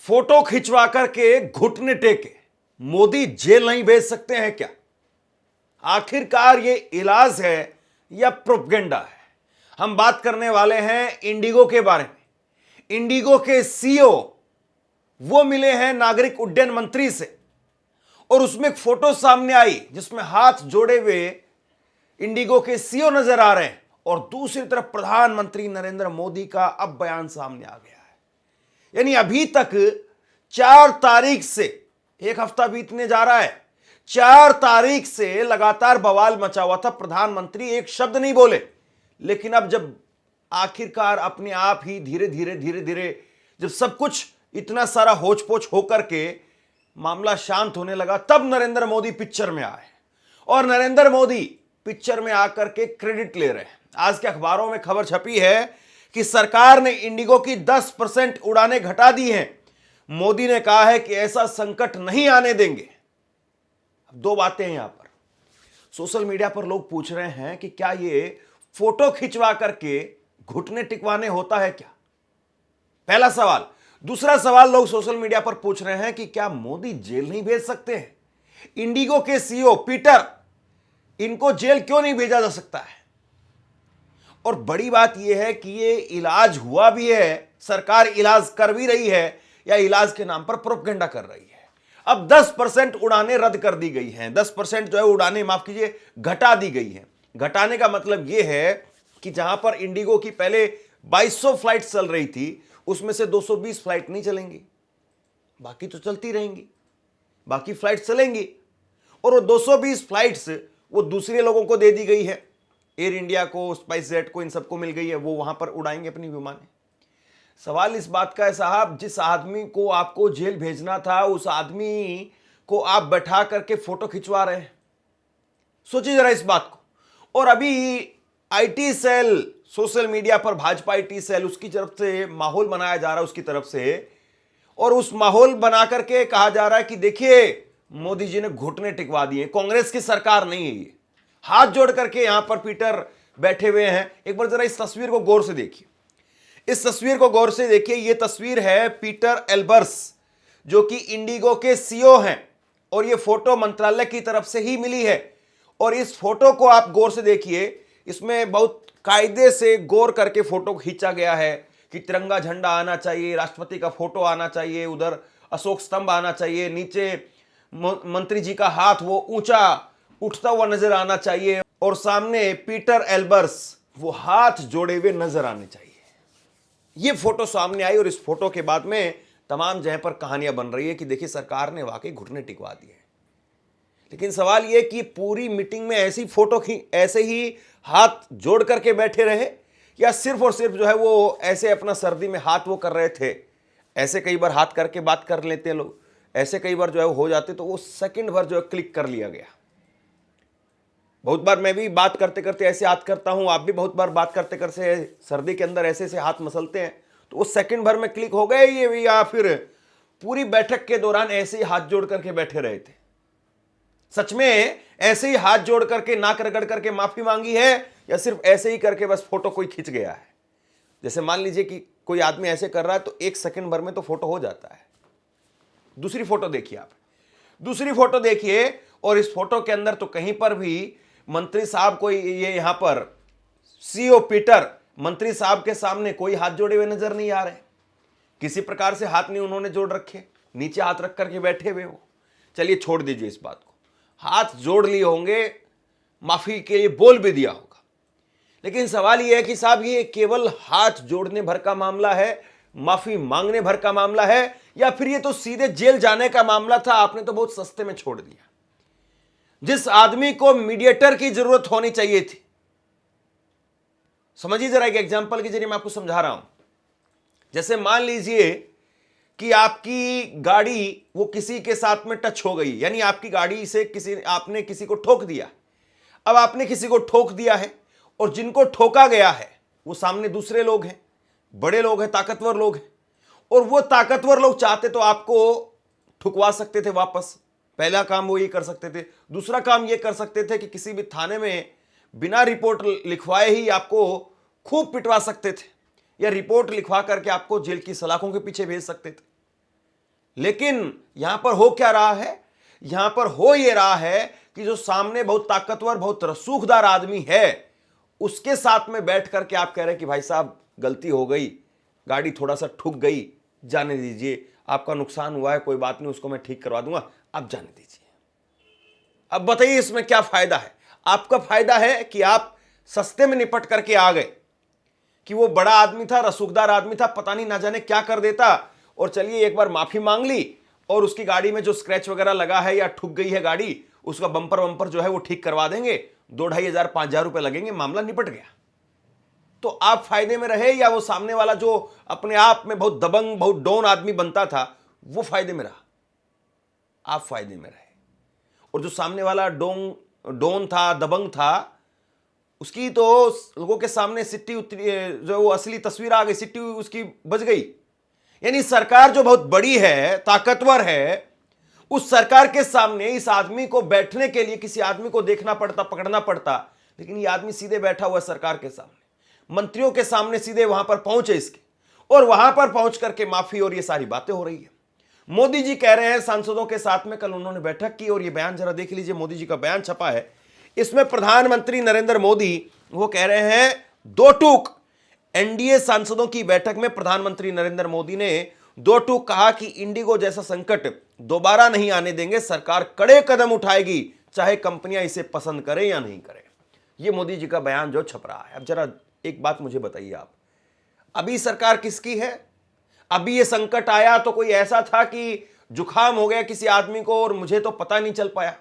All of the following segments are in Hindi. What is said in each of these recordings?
फोटो खिंचवा करके घुटने टेके मोदी जेल नहीं भेज सकते हैं क्या? आखिरकार ये इलाज है या प्रोपगेंडा है? हम बात करने वाले हैं इंडिगो के बारे में। इंडिगो के सीईओ वो मिले हैं नागरिक उड्डयन मंत्री से और उसमें एक फोटो सामने आई जिसमें हाथ जोड़े हुए इंडिगो के सीईओ नजर आ रहे हैं और दूसरी तरफ प्रधानमंत्री नरेंद्र मोदी का अब बयान सामने आ गया है। यानी अभी तक 4 तारीख से, एक हफ्ता बीतने जा रहा है, 4 तारीख से लगातार बवाल मचा हुआ था। प्रधानमंत्री एक शब्द नहीं बोले, लेकिन अब जब आखिरकार अपने आप ही धीरे धीरे जब सब कुछ इतना सारा होच पोच होकर के मामला शांत होने लगा, तब नरेंद्र मोदी पिक्चर में आए और नरेंद्र मोदी पिक्चर में आकर के क्रेडिट ले रहे हैं। आज के अखबारों में खबर छपी है कि सरकार ने इंडिगो की 10% उड़ानें घटा दी हैं। मोदी ने कहा है कि ऐसा संकट नहीं आने देंगे। अब 2 बातें हैं यहां पर। सोशल मीडिया पर लोग पूछ रहे हैं कि क्या ये फोटो खिंचवा करके घुटने टिकवाने होता है क्या? पहला सवाल। दूसरा सवाल लोग सोशल मीडिया पर पूछ रहे हैं कि क्या मोदी जेल नहीं भेज सकते हैं? इंडिगो के सीईओ पीटर, इनको जेल क्यों नहीं भेजा जा सकता है? और बड़ी बात यह है कि ये इलाज हुआ भी है, सरकार इलाज कर भी रही है या इलाज के नाम पर प्रोपगेंडा कर रही है। अब 10% उड़ानें रद्द कर दी गई हैं, 10% जो है उड़ानें, माफ कीजिए, घटा दी गई हैं। घटाने का मतलब यह है कि जहां पर इंडिगो की पहले 2200 फ्लाइट चल रही थी, उसमें से 220 फ्लाइट नहीं चलेंगी, बाकी तो चलती रहेंगी, बाकी फ्लाइट चलेंगी। और वो 220 फ्लाइट्स वो दूसरे लोगों को दे दी गई है, एयर इंडिया को, स्पाइस जेट को, इन सबको मिल गई है, वो वहां पर उड़ाएंगे अपनी विमानें। सवाल इस बात का है साहब, जिस आदमी को आपको जेल भेजना था, उस आदमी को आप बैठा करके फोटो खिंचवा रहे हैं। सोचिए जरा इस बात को। और अभी आईटी सेल, सोशल मीडिया पर भाजपा आईटी सेल, उसकी तरफ से माहौल बनाया जा रहा है, उसकी तरफ से, और उस माहौल बना करके कहा जा रहा है कि देखिए मोदी जी ने घुटने टिकवा दिए, कांग्रेस की सरकार नहीं है ये। हाथ जोड़ करके यहां पर पीटर बैठे हुए हैं। एक बार जरा इस तस्वीर को गौर से देखिए, इस तस्वीर को गौर से देखिए। यह तस्वीर है पीटर एल्बर्स, जो कि इंडिगो के सीईओ हैं, और यह फोटो मंत्रालय की तरफ से ही मिली है। और इस फोटो को आप गौर से देखिए, इसमें बहुत कायदे से गौर करके फोटो खींचा गया है कि तिरंगा झंडा आना चाहिए, राष्ट्रपति का फोटो आना चाहिए, उधर अशोक स्तंभ आना चाहिए, नीचे मंत्री जी का हाथ वो ऊंचा उठता हुआ नजर आना चाहिए, और सामने पीटर एल्बर्स वो हाथ जोड़े हुए नजर आने चाहिए। ये फोटो सामने आई और इस फोटो के बाद में तमाम जगह पर कहानियां बन रही है कि देखिए सरकार ने वाकई घुटने टिकवा दिए। लेकिन सवाल यह कि पूरी मीटिंग में ऐसी फोटो ऐसे ही हाथ जोड़ करके बैठे रहे, या सिर्फ और सिर्फ जो है वो ऐसे अपना सर्दी में हाथ वो कर रहे थे। ऐसे कई बार हाथ करके बात कर लेते हैं लोग, ऐसे कई बार जो है वो हो जाते, तो वो सेकंड भर जो है क्लिक कर लिया गया। बहुत बार मैं भी बात करते करते ऐसे हाथ करता हूं, आप भी बहुत बार बात करते करते सर्दी के अंदर ऐसे ऐसे हाथ मसलते हैं, तो वो सेकंड भर में क्लिक हो गए ये, या फिर पूरी बैठक के दौरान ऐसे ही हाथ जोड़ करके बैठे रहे थे? सच में ऐसे ही हाथ जोड़ करके नाक रगड़ करके माफी मांगी है, या सिर्फ ऐसे ही करके बस फोटो कोई खींच गया है? जैसे मान लीजिए कि कोई आदमी ऐसे कर रहा है तो 1 सेकंड भर में तो फोटो हो जाता है। दूसरी फोटो देखिए आप, दूसरी फोटो देखिए, और इस फोटो के अंदर तो कहीं पर भी मंत्री साहब को, ये यहां पर सीईओ पीटर मंत्री साहब के सामने कोई हाथ जोड़े हुए नजर नहीं आ रहे, किसी प्रकार से हाथ नहीं उन्होंने जोड़ रखे, नीचे हाथ रख करके बैठे हुए वो। चलिए छोड़ दीजिए इस बात को, हाथ जोड़ लिए होंगे, माफी के लिए बोल भी दिया होगा, लेकिन सवाल यह है कि साहब ये केवल हाथ जोड़ने भर का मामला है, माफी मांगने भर का मामला है, या फिर ये तो सीधे जेल जाने का मामला था? आपने तो बहुत सस्ते में छोड़ दिया। जिस आदमी को मीडिएटर की जरूरत होनी चाहिए थी, समझिए जरा, एक एग्जांपल के जरिए मैं आपको समझा रहा हूं। जैसे मान लीजिए कि आपकी गाड़ी वो किसी के साथ में टच हो गई, यानी आपकी गाड़ी से आपने किसी को ठोक दिया। अब आपने किसी को ठोक दिया है, और जिनको ठोका गया है वो सामने दूसरे लोग हैं, बड़े लोग हैं, ताकतवर लोग हैं, और वो ताकतवर लोग चाहते तो आपको ठुकवा सकते थे वापस। पहला काम वो ये कर सकते थे। दूसरा काम ये कर सकते थे कि किसी भी थाने में बिना रिपोर्ट लिखवाए ही आपको खूब पिटवा सकते थे, या रिपोर्ट लिखवा करके आपको जेल की सलाखों के पीछे भेज सकते थे। लेकिन यहां पर हो क्या रहा है? यहां पर हो यह रहा है कि जो सामने बहुत ताकतवर, बहुत रसूखदार आदमी है, उसके साथ में बैठ करके आप कह रहे हैं कि भाई साहब गलती हो गई, गाड़ी थोड़ा सा ठुक गई, जाने दीजिए, आपका नुकसान हुआ है, कोई बात नहीं, उसको मैं ठीक करवा दूंगा, आप जाने दीजिए। अब बताइए इसमें क्या फायदा है? आपका फायदा है कि आप सस्ते में निपट करके आ गए, कि वो बड़ा आदमी था, रसूखदार आदमी था, पता नहीं ना जाने क्या कर देता, और चलिए एक बार माफी मांग ली और उसकी गाड़ी में जो स्क्रैच वगैरह लगा है या ठुक गई है गाड़ी, उसका बम्पर वंपर जो है वो ठीक करवा देंगे, 2-2,500 5,000 रुपए लगेंगे, मामला निपट गया। तो आप फायदे में रहे या वो सामने वाला जो अपने आप में बहुत दबंग, बहुत डॉन आदमी बनता था, वो फायदे में रहा? आप फायदे में रहे। और जो सामने वाला डॉन था, दबंग था, उसकी तो लोगों के सामने सिट्टी उतरी, जो वो असली तस्वीर आ गई, सिट्टी उसकी बज गई। यानी सरकार जो बहुत बड़ी है, ताकतवर है, उस सरकार के सामने इस आदमी को बैठने के लिए किसी आदमी को देखना पड़ता, पकड़ना पड़ता, लेकिन ये आदमी सीधे बैठा हुआ है सरकार के सामने, मंत्रियों के सामने सीधे वहां पर पहुंचे इसके, और वहां पर पहुंच करके माफी और ये सारी बातें हो रही है। मोदी जी कह रहे हैं सांसदों के साथ में, कल उन्होंने बैठक की, और ये बयान जरा देख लीजिए, मोदी जी का बयान छपा है। इसमें प्रधानमंत्री नरेंद्र मोदी वो कह रहे हैं, दो टूक एनडीए सांसदों की बैठक में प्रधानमंत्री नरेंद्र मोदी ने दो टूक कहा कि इंडिगो जैसा संकट दोबारा नहीं आने देंगे, सरकार कड़े कदम उठाएगी, चाहे कंपनियां इसे पसंद करें या नहीं करें। यह मोदी जी का बयान जो छप रहा है। अब जरा एक बात मुझे बताइए आप, अभी सरकार किसकी है? अभी ये संकट आया तो कोई ऐसा था कि जुकाम हो गया किसी आदमी को और मुझे तो पता नहीं चल पाया?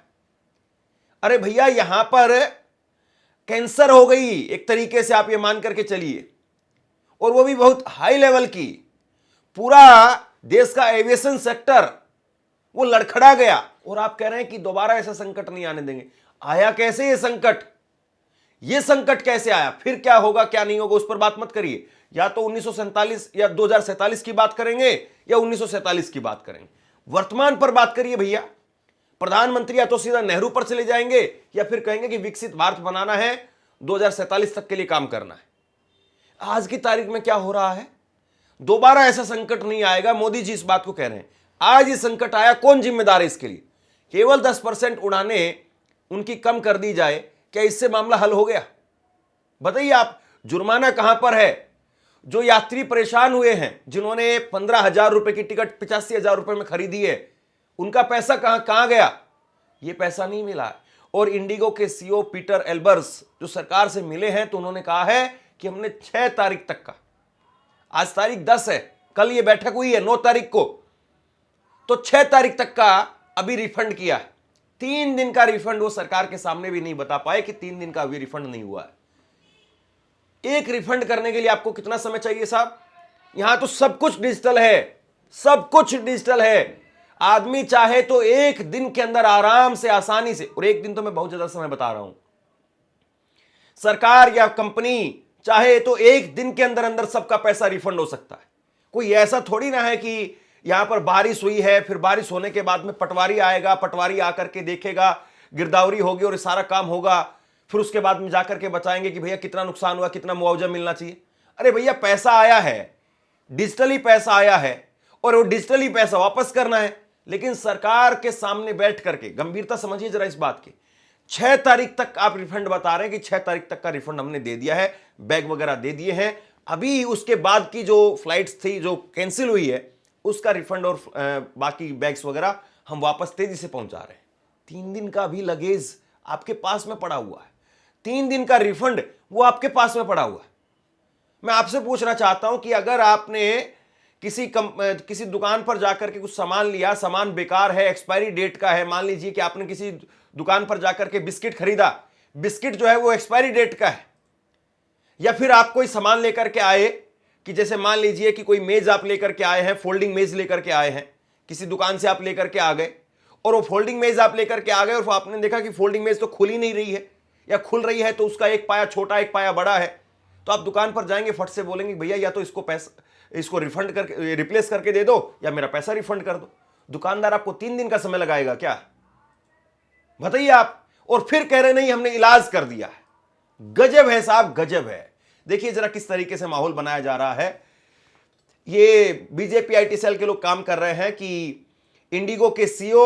अरे भैया, यहां पर कैंसर हो गई एक तरीके से, आप ये मान करके चलिए, और वो भी बहुत हाई लेवल की। पूरा देश का एविएशन सेक्टर वो लड़खड़ा गया, और आप कह रहे हैं कि दोबारा ऐसा संकट नहीं आने देंगे। आया कैसे ये संकट? ये संकट कैसे आया? फिर क्या होगा क्या नहीं होगा उस पर बात मत करिए। या तो 1947 या 2047 की बात करेंगे या 1947 की बात करेंगे, वर्तमान पर बात करिए भैया। प्रधानमंत्री या तो सीधा नेहरू पर चले जाएंगे या फिर कहेंगे कि विकसित भारत बनाना है, 2047 तक के लिए काम करना है। आज की तारीख में क्या हो रहा है? दोबारा ऐसा संकट नहीं आएगा, मोदी जी इस बात को कह रहे हैं। आज ये संकट आया, कौन जिम्मेदार है इसके लिए? केवल 10% उड़ाने उनकी कम कर दी जाए, क्या इससे मामला हल हो गया? बताइए आप। जुर्माना कहां पर है? जो यात्री परेशान हुए हैं, जिन्होंने 15,000 रुपए की टिकट 85,000 रुपए में खरीदी है, उनका पैसा कहां गया? ये पैसा नहीं मिला। और इंडिगो के सीईओ पीटर एल्बर्स जो सरकार से मिले हैं, तो उन्होंने कहा है कि हमने 6 तारीख तक का, आज तारीख 10 है, कल ये बैठक हुई है 9 तारीख को, तो 6 तारीख तक का अभी रिफंड किया है। 3 दिन का रिफंड वो सरकार के सामने भी नहीं बता पाए कि 3 दिन का अभी रिफंड नहीं हुआ है। एक रिफंड करने के लिए आपको कितना समय चाहिए साहब? यहां तो सब कुछ डिजिटल है, सब कुछ डिजिटल है। आदमी चाहे तो एक दिन के अंदर आराम से, आसानी से, और एक दिन तो मैं बहुत ज्यादा समय बता रहा हूं, सरकार या कंपनी चाहे तो एक दिन के अंदर अंदर सबका पैसा रिफंड हो सकता है। कोई ऐसा थोड़ी ना है कि यहां पर बारिश हुई है, फिर बारिश होने के बाद में पटवारी आएगा, पटवारी आकर के देखेगा, गिरदावरी होगी और सारा काम होगा, फिर उसके बाद में जाकर के बताएंगे कि भैया कितना नुकसान हुआ, कितना मुआवजा मिलना चाहिए। अरे भैया, पैसा आया है, डिजिटली पैसा आया है, और वो डिजिटली पैसा वापस करना है। लेकिन सरकार के सामने बैठ करके, गंभीरता समझिए जरा इस बात की, 6 तारीख तक आप रिफंड बता रहे हैं कि 6 तारीख तक का रिफंड हमने दे दिया है, बैग वगैरह दे दिए हैं। अभी उसके बाद की जो फ्लाइट्स थी जो कैंसिल हुई है, उसका रिफंड और बाकी बैग्स वगैरह हम वापस तेजी से पहुंचा रहे हैं। 3 दिन का भी लगेज आपके पास में पड़ा हुआ है, 3 दिन का रिफंड वो आपके पास में पड़ा हुआ है। मैं आपसे पूछना चाहता हूं कि अगर आपने किसी दुकान पर जाकर के कुछ सामान लिया, सामान बेकार है, एक्सपायरी डेट का है, मान लीजिए कि आपने किसी दुकान पर जाकर के बिस्किट खरीदा, बिस्किट जो है वो एक्सपायरी डेट का है, या फिर आप कोई सामान लेकर के आए, कि जैसे मान लीजिए कि कोई मेज आप लेकर के आए हैं, फोल्डिंग मेज लेकर के आए हैं, किसी दुकान से आप लेकर के आ गए, और वो फोल्डिंग मेज आप लेकर के आ गए और आपने देखा कि फोल्डिंग मेज तो खुल ही नहीं रही है, या खुल रही है तो उसका एक पाया छोटा एक पाया बड़ा है, तो आप दुकान पर जाएंगे, फट से बोलेंगे भैया या तो इसको रिफंड करके, रिप्लेस करके दे दो, या मेरा पैसा रिफंड कर दो। दुकानदार आपको 3 दिन का समय लगाएगा क्या? बताइए आप। और फिर कह रहे नहीं हमने इलाज कर दिया है। गजब है साहब, गजब है। देखिए जरा किस तरीके से माहौल बनाया जा रहा है। ये बीजेपी आईटी सेल के लोग काम कर रहे हैं कि इंडिगो के सीईओ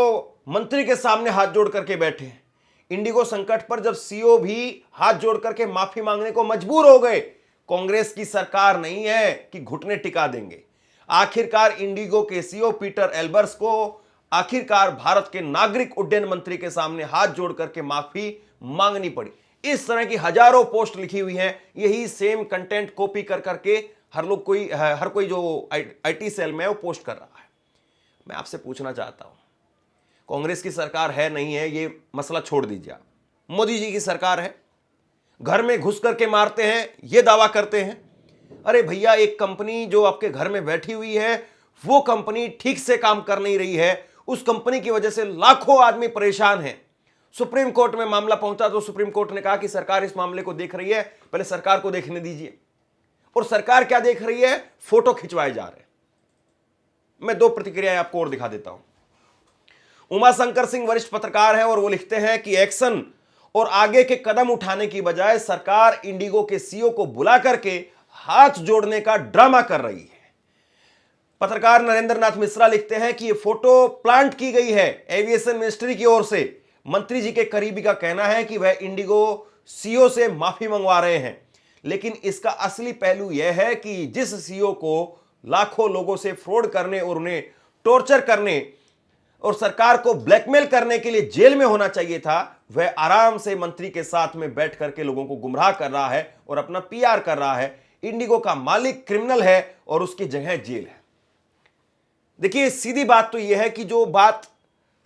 मंत्री के सामने हाथ जोड़ करके बैठे हैं। इंडिगो संकट पर जब सीईओ भी हाथ जोड़ करके माफी मांगने को मजबूर हो गए, कांग्रेस की सरकार नहीं है कि घुटने टिका देंगे। आखिरकार इंडिगो के सीईओ पीटर एल्बर्स को आखिरकार भारत के नागरिक उड्डयन मंत्री के सामने हाथ जोड़ करके माफी मांगनी पड़ी। इस तरह की हजारों पोस्ट लिखी हुई हैं, यही सेम कंटेंट कॉपी कर करके हर कोई जो आईटी सेल में है वो पोस्ट कर रहा है। मैं आपसे पूछना चाहता हूं, कांग्रेस की सरकार है नहीं है ये मसला छोड़ दीजिए, आप मोदी जी की सरकार है, घर में घुस करके मारते हैं ये दावा करते हैं। अरे भैया, एक कंपनी जो आपके घर में बैठी हुई है वो कंपनी ठीक से काम कर नहीं रही है, उस कंपनी की वजह से लाखों आदमी परेशान हैं। सुप्रीम कोर्ट में मामला पहुंचा तो सुप्रीम कोर्ट ने कहा कि सरकार इस मामले को देख रही है, पहले सरकार को देखने दीजिए। और सरकार क्या देख रही है? फोटो खिंचवाए जा रहे हैं। मैं दो प्रतिक्रियाएं आपको और दिखा देता हूं। उमाशंकर सिंह वरिष्ठ पत्रकार है और वो लिखते हैं कि एक्शन और आगे के कदम उठाने की बजाय सरकार इंडिगो के सीईओ को बुला करके हाथ जोड़ने का ड्रामा कर रही है। पत्रकार नरेंद्र नाथ मिश्रा लिखते हैं कि ये फोटो प्लांट की गई है एविएशन मिनिस्ट्री की ओर से। मंत्री जी के करीबी का कहना है कि वह इंडिगो सीईओ से माफी मंगवा रहे हैं, लेकिन इसका असली पहलू यह है कि जिस सीईओ को लाखों लोगों से फ्रॉड करने और उन्हें टॉर्चर करने और सरकार को ब्लैकमेल करने के लिए जेल में होना चाहिए था, वह आराम से मंत्री के साथ में बैठ करके लोगों को गुमराह कर रहा है और अपना पीआर कर रहा है। इंडिगो का मालिक क्रिमिनल है और उसकी जगह जेल है। देखिए, सीधी बात तो यह है कि जो बात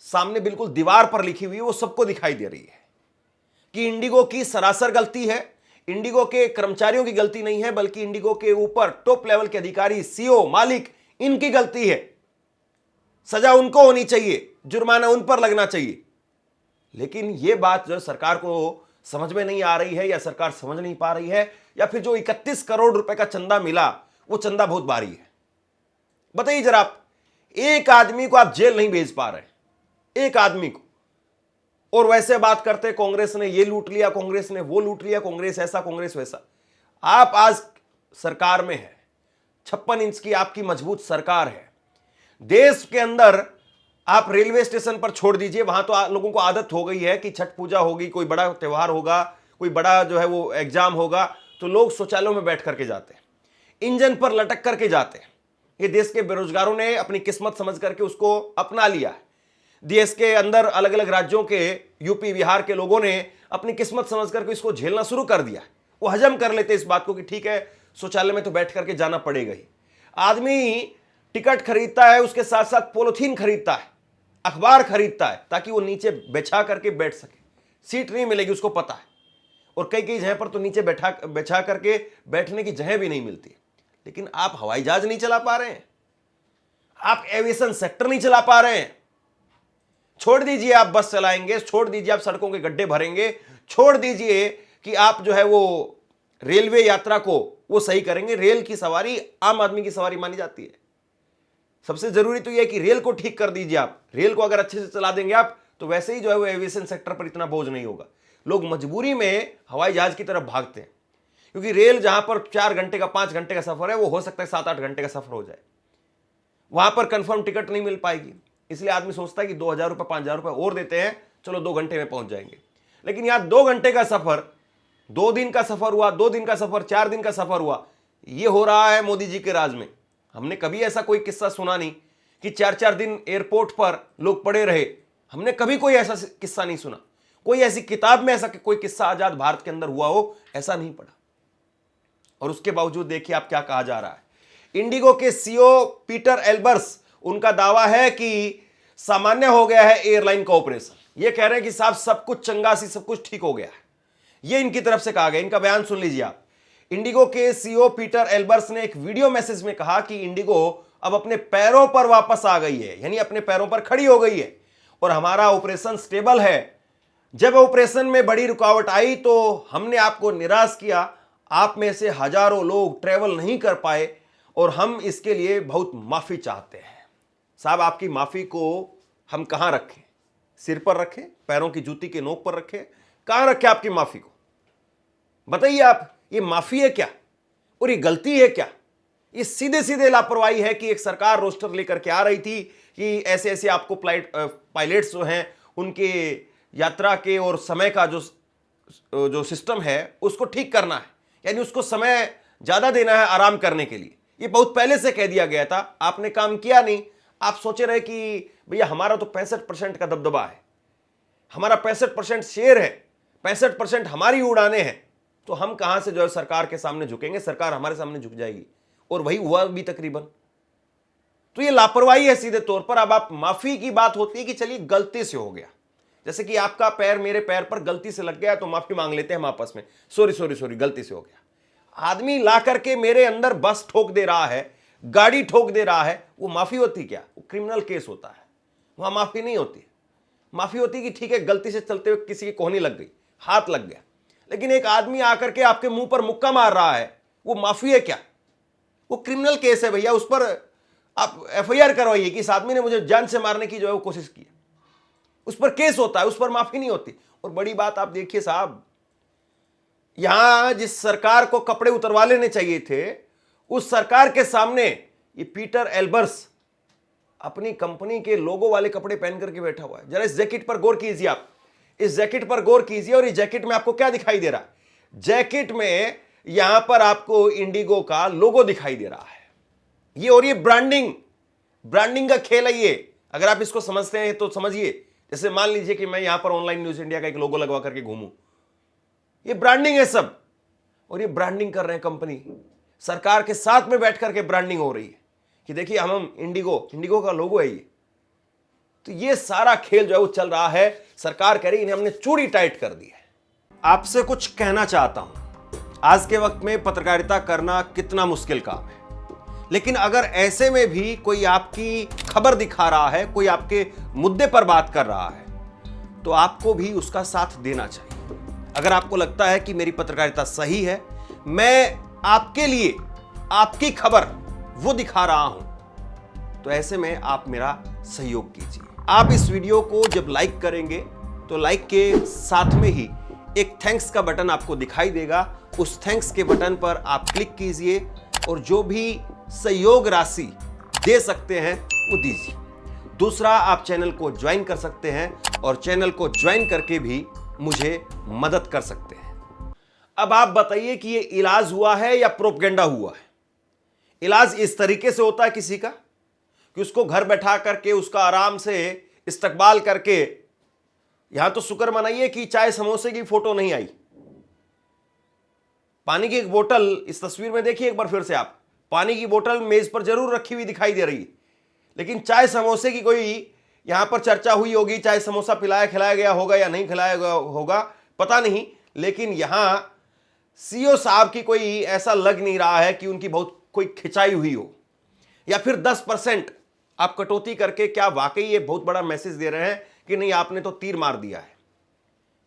सामने बिल्कुल दीवार पर लिखी हुई है वो सबको दिखाई दे रही है कि इंडिगो की सरासर गलती है। इंडिगो के कर्मचारियों की गलती नहीं है, बल्कि इंडिगो के ऊपर टॉप लेवल के अधिकारी, सीईओ, मालिक, इनकी गलती है। सजा उनको होनी चाहिए, जुर्माना उन पर लगना चाहिए। लेकिन यह बात जो सरकार को समझ में नहीं आ रही है, या सरकार समझ नहीं पा रही है, या फिर जो 31 करोड़ रुपए का चंदा मिला वो चंदा बहुत भारी है। बताइए जरा, आप एक आदमी को आप जेल नहीं भेज पा रहे, एक आदमी को, और वैसे बात करते कांग्रेस ने ये लूट लिया, कांग्रेस ने वो लूट लिया, कांग्रेस ऐसा, कांग्रेस वैसा। आप आज सरकार में है, 56 इंच की आपकी मजबूत सरकार है। देश के अंदर आप रेलवे स्टेशन पर छोड़ दीजिए, वहां तो लोगों को आदत हो गई है कि छठ पूजा होगी, कोई बड़ा त्योहार होगा, कोई बड़ा जो है वो एग्जाम होगा, तो लोग शौचालयों में बैठ करके जाते हैं, इंजन पर लटक करके जाते हैं। ये देश के बेरोजगारों ने अपनी किस्मत समझ करके उसको अपना लिया है। देश के अंदर अलग अलग राज्यों के, यूपी बिहार के लोगों ने अपनी किस्मत समझ करके इसको झेलना शुरू कर दिया। वो हजम कर लेते इस बात को कि ठीक है, शौचालय में तो बैठ करके जाना पड़ेगा ही। आदमी टिकट खरीदता है, उसके साथ साथ पॉलिथीन खरीदता है, अखबार खरीदता है, ताकि वो नीचे बिछा करके बैठ सके। सीट नहीं मिलेगी उसको पता है, और कई कई जगह पर तो नीचे बिछा करके बैठने की जगह भी नहीं मिलती। लेकिन आप हवाई जहाज नहीं चला पा रहे हैं, आप एविएशन सेक्टर नहीं चला पा रहे हैं। छोड़ दीजिए आप बस चलाएंगे, छोड़ दीजिए आप सड़कों के गड्ढे भरेंगे, छोड़ दीजिए कि आप जो है वो रेलवे यात्रा को वो सही करेंगे। रेल की सवारी आम आदमी की सवारी मानी जाती है। सबसे जरूरी तो यह है कि रेल को ठीक कर दीजिए आप। रेल को अगर अच्छे से चला देंगे आप, तो वैसे ही जो है वो एविएशन सेक्टर पर इतना बोझ नहीं होगा। लोग मजबूरी में हवाई जहाज की तरफ भागते हैं, क्योंकि रेल जहां पर 4 घंटे का 5 घंटे का सफर है, वो हो सकता है 7-8 घंटे का सफर हो जाए। वहां पर कंफर्म टिकट नहीं मिल पाएगी, इसलिए आदमी सोचता है कि 2,000 रुपये 5,000 रुपये और देते हैं, चलो 2 घंटे में पहुंच जाएंगे। लेकिन यहां 2 घंटे का सफर, 2 दिन का सफर हुआ, 2 दिन का सफर, 4 दिन का सफर हुआ। यह हो रहा है मोदी जी के राज में। हमने कभी ऐसा कोई किस्सा सुना नहीं कि 4-4 दिन एयरपोर्ट पर लोग पड़े रहे। हमने कभी कोई ऐसा किस्सा नहीं सुना, कोई ऐसी किताब में ऐसा कोई किस्सा आजाद भारत के अंदर हुआ हो, ऐसा नहीं पड़ा। और उसके बावजूद देखिए आप क्या कहा जा रहा है। इंडिगो के सीईओ पीटर एल्बर्स, उनका दावा है कि सामान्य हो गया है एयरलाइन का ऑपरेशन। ये कह रहे हैं कि साहब सब कुछ चंगासी, सब कुछ ठीक हो गया है। ये इनकी तरफ से कहा गया, इनका बयान सुन लीजिए आप। इंडिगो के सीईओ पीटर एल्बर्स ने एक वीडियो मैसेज में कहा कि इंडिगो अब अपने पैरों पर वापस आ गई है, यानी अपने पैरों पर खड़ी हो गई है, और हमारा ऑपरेशन स्टेबल है। जब ऑपरेशन में बड़ी रुकावट आई तो हमने आपको निराश किया। आप में से हजारों लोग ट्रेवल नहीं कर पाए और हम इसके लिए बहुत माफी चाहते हैं। साहब, आपकी माफी को हम कहां रखें? सिर पर रखें, पैरों की जूती के नोक पर रखें, कहां रखें आपकी माफी को? बताइए आप, ये माफी है क्या और ये गलती है क्या? ये सीधे सीधे लापरवाही है कि एक सरकार रोस्टर लेकर के आ रही थी कि ऐसे ऐसे आपको पायलट्स जो हैं उनके यात्रा के और समय का जो सिस्टम है उसको ठीक करना है, यानी उसको समय ज्यादा देना है आराम करने के लिए। ये बहुत पहले से कह दिया गया था, आपने काम किया नहीं। आप सोचे रहे कि भैया हमारा तो 65% का दबदबा है, हमारा 65% शेयर है, 65% हमारी उड़ाने हैं, तो हम कहां से जो है सरकार के सामने झुकेंगे, सरकार हमारे सामने झुक जाएगी। और वही हुआ भी तकरीबन। तो ये लापरवाही है सीधे तौर पर। अब आप माफी की बात होती है कि चलिए गलती से हो गया, जैसे कि आपका पैर मेरे पैर पर गलती से लग गया तो माफी मांग लेते हैं हम आपस में, सॉरी सॉरी सॉरी गलती से हो गया। आदमी ला करके मेरे अंदर बस ठोक दे रहा है, गाड़ी ठोक दे रहा है, वो माफी होती क्या? वो क्रिमिनल केस होता है, वहां माफी नहीं होती। माफी होती कि ठीक है गलती से चलते हुए किसी की कोहनी लग गई, हाथ लग गया। लेकिन एक आदमी आकर के आपके मुंह पर मुक्का मार रहा है, वो माफी है क्या? वो क्रिमिनल केस है भैया। उस पर आप एफआईआर करवाइए कि इस आदमी ने मुझे जान से मारने की जो है वो कोशिश की, उस पर केस होता है, उस पर माफी नहीं होती। और बड़ी बात आप देखिए साहब, यहां जिस सरकार को कपड़े उतरवा लेने चाहिए थे, उस सरकार के सामने ये पीटर एल्बर्स अपनी कंपनी के लोगो वाले कपड़े पहन करके बैठा हुआ है। जरा इस जैकेट पर गौर कीजिए, आप इस जैकेट पर गौर कीजिए। और इस जैकेट में आपको क्या दिखाई दे रहा है? जैकेट में यहां पर आपको इंडिगो का लोगो दिखाई दे रहा है। ये और ये ब्रांडिंग का खेल है ये। अगर आप इसको समझते हैं तो समझिए। जैसे मान लीजिए कि मैं यहां पर ऑनलाइन न्यूज इंडिया का एक लोगो लगवा करके घूमूं, ये ब्रांडिंग है सब। और ये ब्रांडिंग कर रहे हैं कंपनी, सरकार के साथ में बैठ करके ब्रांडिंग हो रही है कि देखिए हम इंडिगो का लोगो है ये। तो ये सारा खेल जो है वो चल रहा है। सरकार कह रही है इन्हें हमने चूड़ी टाइट कर दी है। आपसे कुछ कहना चाहता हूं, आज के वक्त में पत्रकारिता करना कितना मुश्किल काम है, लेकिन अगर ऐसे में भी कोई आपकी खबर दिखा रहा है, कोई आपके मुद्दे पर बात कर रहा है, तो आपको भी उसका साथ देना चाहिए। अगर आपको लगता है कि मेरी पत्रकारिता सही है, मैं आपके लिए आपकी खबर वो दिखा रहा हूं, तो ऐसे में आप मेरा सहयोग कीजिए। आप इस वीडियो को जब लाइक करेंगे तो लाइक के साथ में ही एक थैंक्स का बटन आपको दिखाई देगा। उस थैंक्स के बटन पर आप क्लिक कीजिए और जो भी सहयोग राशि दे सकते हैं वो दीजिए। दूसरा, आप चैनल को ज्वाइन कर सकते हैं और चैनल को ज्वाइन करके भी मुझे मदद कर सकते हैं। अब आप बताइए कि ये इलाज हुआ है या प्रोपगेंडा हुआ है? इलाज इस तरीके से होता है किसी का कि उसको घर बैठा करके उसका आराम से इस्तकबाल करके, यहां तो शुक्र मनाइए कि चाय समोसे की फोटो नहीं आई। पानी की एक बोतल इस तस्वीर में देखिए एक बार फिर से आप, पानी की बोतल मेज पर जरूर रखी हुई दिखाई दे रही है, लेकिन चाय समोसे की कोई यहां पर चर्चा हुई होगी। चाय समोसा खिलाया गया होगा या नहीं खिलाया गया होगा पता नहीं, लेकिन यहां सीओ साहब की कोई ऐसा लग नहीं रहा है कि उनकी बहुत कोई खिंचाई हुई हो। या फिर 10% आप कटौती करके क्या वाकई ये बहुत बड़ा मैसेज दे रहे हैं कि नहीं आपने तो तीर मार दिया है?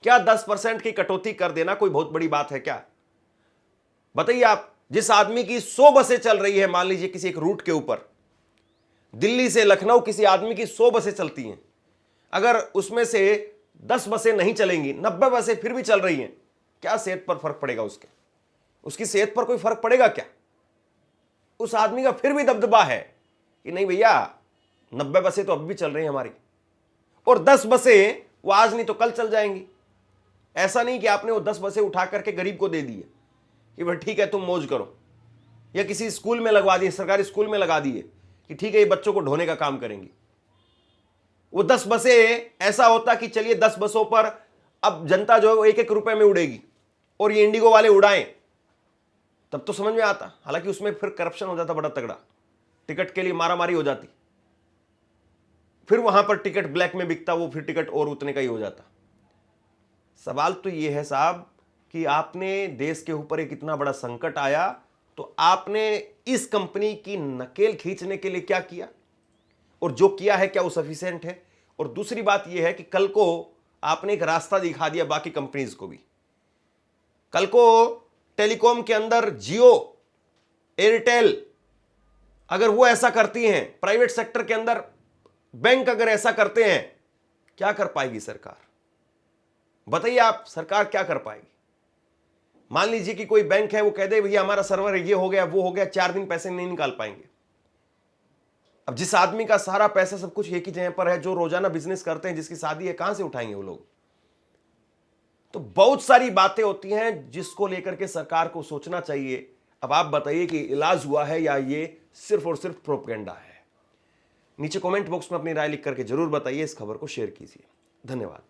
क्या 10% की कटौती कर देना कोई बहुत बड़ी बात है क्या? बताइए आप। जिस आदमी की 100 बसें चल रही है, मान लीजिए किसी एक रूट के ऊपर, दिल्ली से लखनऊ किसी आदमी की 100 बसें चलती हैं, अगर उसमें से 10 बसें नहीं चलेंगी, 90 बसें फिर भी चल रही हैं, क्या सेहत पर फर्क पड़ेगा? उसकी सेहत पर कोई फर्क पड़ेगा क्या? उस आदमी का फिर भी दबदबा है कि नहीं भैया 90 बसें तो अब भी चल रही हैं हमारी, और 10 बसें वो आज नहीं तो कल चल जाएंगी। ऐसा नहीं कि आपने वो 10 बसें उठा करके गरीब को दे दी है कि भाई ठीक है तुम मौज करो, या किसी स्कूल में लगवा दिए, सरकारी स्कूल में लगा दिए कि ठीक है ये बच्चों को ढोने का काम करेंगी। वो 10 बसें ऐसा होता कि चलिए 10 बसों पर अब जनता जो है वो 1-1 रुपए में उड़ेगी और ये इंडिगो वाले उड़ाएं, तब तो समझ में आता। हालांकि उसमें फिर करप्शन हो जाता बड़ा तगड़ा, टिकट के लिए मारामारी हो जाती, फिर वहां पर टिकट ब्लैक में बिकता, वो फिर टिकट और उतने का ही हो जाता। सवाल तो ये है साहब कि आपने देश के ऊपर एक इतना बड़ा संकट आया तो आपने इस कंपनी की नकेल खींचने के लिए क्या किया, और जो किया है क्या वो सफिशिएंट है? और दूसरी बात यह है कि कल को आपने एक रास्ता दिखा दिया बाकी कंपनीज को भी। कल को टेलीकॉम के अंदर जियो, एयरटेल अगर वो ऐसा करती हैं, प्राइवेट सेक्टर के अंदर बैंक अगर ऐसा करते हैं, क्या कर पाएगी सरकार? बताइए आप, सरकार क्या कर पाएगी? मान लीजिए कि कोई बैंक है वो कह दे भैया हमारा सर्वर ये हो गया वो हो गया, 4 दिन पैसे नहीं निकाल पाएंगे। अब जिस आदमी का सारा पैसा सब कुछ एक ही जगह पर है, जो रोजाना बिजनेस करते हैं, जिसकी शादी है, कहां से उठाएंगे वो लोग? तो बहुत सारी बातें होती हैं जिसको लेकर के सरकार को सोचना चाहिए। अब आप बताइए कि इलाज हुआ है या ये सिर्फ और सिर्फ प्रोपेगेंडा है? नीचे कमेंट बॉक्स में अपनी राय लिख करके जरूर बताइए। इस खबर को शेयर कीजिए। धन्यवाद।